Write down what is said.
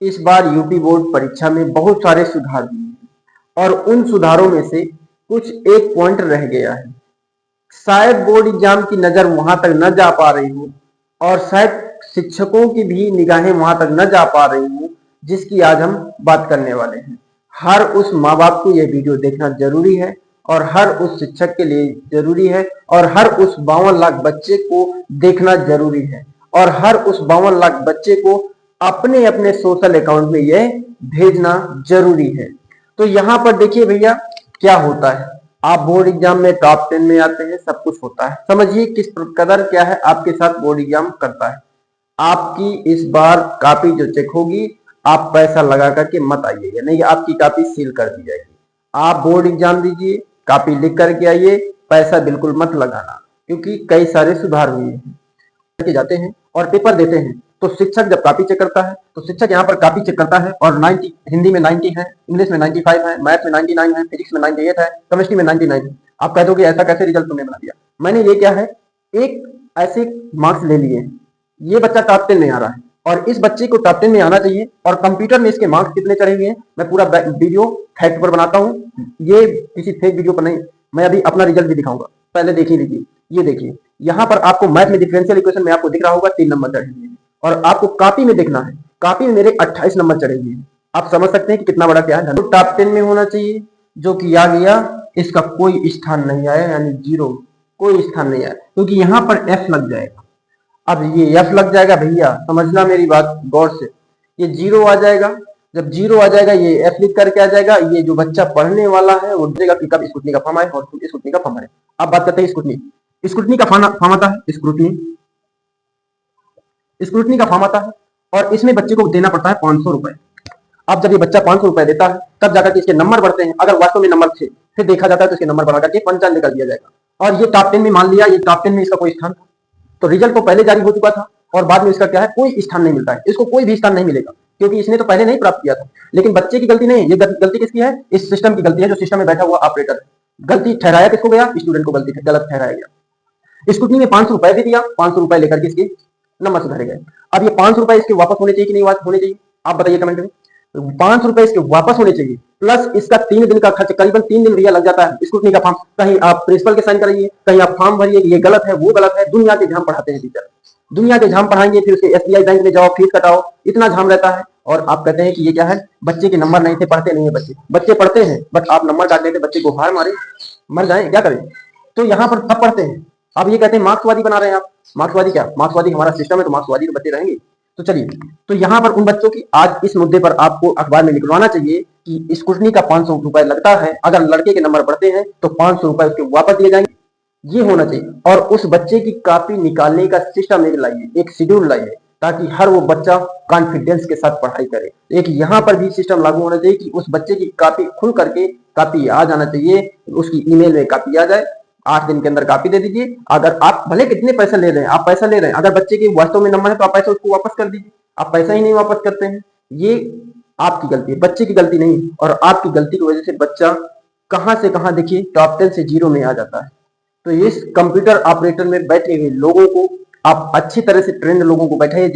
इस बार UP board परीक्षा में बहुत सारे सुधार हुए हैं और उन सुधारों में से कुछ एक पॉइंट रह गया है। शायद बोर्ड एग्जाम की नजर वहां तक न जा पा रही हो और शायद शिक्षकों की भी निगाहें वहां तक न जा पा रही हो, जिसकी आज हम बात करने वाले हैं। हर उस माँ बाप को यह वीडियो देखना जरूरी है और हर उस शिक्षक के लिए जरूरी है और हर उस 52 लाख बच्चे को देखना जरूरी है और हर उस 52 लाख बच्चे को अपने अपने सोशल अकाउंट में यह भेजना जरूरी है। तो यहाँ पर देखिए भैया क्या होता है, आप बोर्ड एग्जाम में टॉप 10 में आते हैं, सब कुछ होता है। समझिए किस कदर क्या है आपके साथ बोर्ड एग्जाम करता है। आपकी इस बार कॉपी जो चेक होगी, आप पैसा लगा करके मत आइएगा, नहीं आपकी कॉपी सील कर दी जाएगी। आप बोर्ड एग्जाम दीजिए, कॉपी लिख करके आइए, पैसा बिल्कुल मत लगाना, क्योंकि कई सारे सुधार हुए हैं। जाते हैं और पेपर देते हैं तो शिक्षक जब कॉपी चेक करता है तो शिक्षक यहाँ पर कॉपी चेक करता है और 90 हिंदी में 90 है, इंग्लिश में 95 है, मैथ में 99 है, फिजिक्स में 98 है, केमिस्ट्री में 99 है। आप कह दोगे ऐसा कैसे रिजल्ट तुमने बना दिया? मैंने ये क्या है, एक ऐसे मार्क्स ले लिए, ये बच्चा टॉप 10 में आ रहा है और इस बच्चे को टॉप 10 में आना चाहिए और कंप्यूटर में इसके मार्क्स कितने चढ़े हुए हैं मैं पूरा वीडियो फैक्ट पर बनाता हूँ, ये किसी फेक वीडियो पर नहीं। मैं अभी अपना रिजल्ट भी दिखाऊंगा, पहले देख ही लीजिए। ये देखिए यहाँ पर आपको मैथ में डिफरेंशियल इक्वेशन में आपको दिख रहा होगा 3 नंबर चढ़े हुए हैं और आपको कॉपी में देखना है, कॉपी में मेरे 28 नंबर चढ़े हुए हैं। आप समझ सकते हैं कि कितना बड़ा क्या है। तो टॉप 10 में होना चाहिए, जो कि आ गया, इसका कोई स्थान नहीं आया, यानी 0, कोई स्थान नहीं आया, क्योंकि यहाँ पर F लग जाएगा। अब ये F लग जाएगा भैया, समझना मेरी बात गौर से, ये 0 आ जाएगा। जब 0 आ जाएगा ये F लिख करके आ जाएगा। ये जो बच्चा पढ़ने वाला है वो देगा कि कब स्कूटनी का फॉर्म आए और स्कूटनी का फॉर्म आए। अब बात करते हैं स्कूटनी। स्क्रूटनी का फॉर्म आता है, स्क्रूटनी का फॉर्म आता है और इसमें बच्चे को देना पड़ता है 500 रुपए। अब जब ये बच्चा 500 रुपए देता है तब जाकर के इसके नंबर बढ़ते हैं। अगर वास्तव में नंबर थे फिर देखा जाता है तो इसके नंबर बढ़ा करके 55 कर दिया जाएगा और ये टॉप 10 में मान लिया, ये टॉप 10 में इसका कोई स्थान था, तो रिजल्ट तो पहले जारी हो चुका था और बाद में इसका क्या है, कोई स्थान नहीं मिलता है, इसको कोई भी स्थान नहीं मिलेगा क्योंकि इसने तो पहले नहीं प्राप्त किया था। लेकिन बच्चे की गलती नहीं है, ये गलती किसकी है? इस सिस्टम की गलती है, जो सिस्टम में बैठा हुआ ऑपरेटर है। गलती ठहराया किसको गया? स्टूडेंट को गलती गलत ठहराया गया। स्कूटनी में 500 रुपए भी दिया, 500 रुपए लेकर के इसके नंबर सुधारे गए। अब ये 500 रुपए इसके वापस होने चाहिए कि नहीं होने चाहिए? आप बताइए कमेंट में। 500 रुपए इसके वापस होने चाहिए प्लस इसका 3 दिन का खर्च, करीबन 3 दिन भैया लग जाता है स्कूटनी का फॉर्म। कहीं आप प्रिंसिपल के साइन कराइए, कहीं आप फॉर्म भरिए, ये गलत है वो गलत है। दुनिया के झाम पढ़ाते हैं टीचर, दुनिया के झाम पढ़ाएंगे, फिर उसके SBI बैंक में जाओ, फीस कटाओ, इतना झाम रहता है। और आप कहते हैं कि ये क्या है, बच्चे के नंबर नहीं थे, पढ़ते नहीं है बच्चे। बच्चे पढ़ते हैं बट आप नंबर काट देते, बच्चे को हार मारे, मर जाए, क्या करें? तो यहाँ पर सब पढ़ते हैं। अब ये कहते हैं मार्क्सवादी बना रहे हैं आप। मार्क्सवादी क्या? मार्क्सवादी हमारा सिस्टम है तो मार्क्सवादी तो बच्चे रहेंगे। तो चलिए, तो यहाँ पर उन बच्चों की आज इस मुद्दे पर आपको अखबार में निकलवाना चाहिए कि स्कूटनी का 500 रुपए लगता है, अगर लड़के के नंबर बढ़ते हैं तो 500 रुपए उसके वापस दिए जाएंगे, ये होना चाहिए। और उस बच्चे की कॉपी निकालने का सिस्टम एक लाइए, एक शेड्यूल लाइए, ताकि हर वो बच्चा कॉन्फिडेंस के साथ पढ़ाई करे। एक यहाँ पर भी सिस्टम लागू होना चाहिए कि उस बच्चे की कॉपी खुल करके कॉपी आ जाना चाहिए, उसकी ईमेल में कॉपी आ जाए, 8 दिन के अंदर कॉपी दे दीजिए। अगर आप भले कितने पैसे ले रहे हैं, आप पैसा ले रहे हैं, अगर बच्चे के वास्तव में नंबर है तो आप पैसा उसको वापस कर दीजिए। आप पैसा ही नहीं वापस करते हैं, ये आपकी गलती है, बच्चे की गलती नहीं। और आपकी गलती की वजह से बच्चा कहां से कहां देखिए टॉप 10 से 0 में आ जाता है। तो इस कंप्यूटर ऑपरेटर में बैठे हुए लोगों को आप अच्छी तरह से ट्रेंड लोगों को बैठाइए।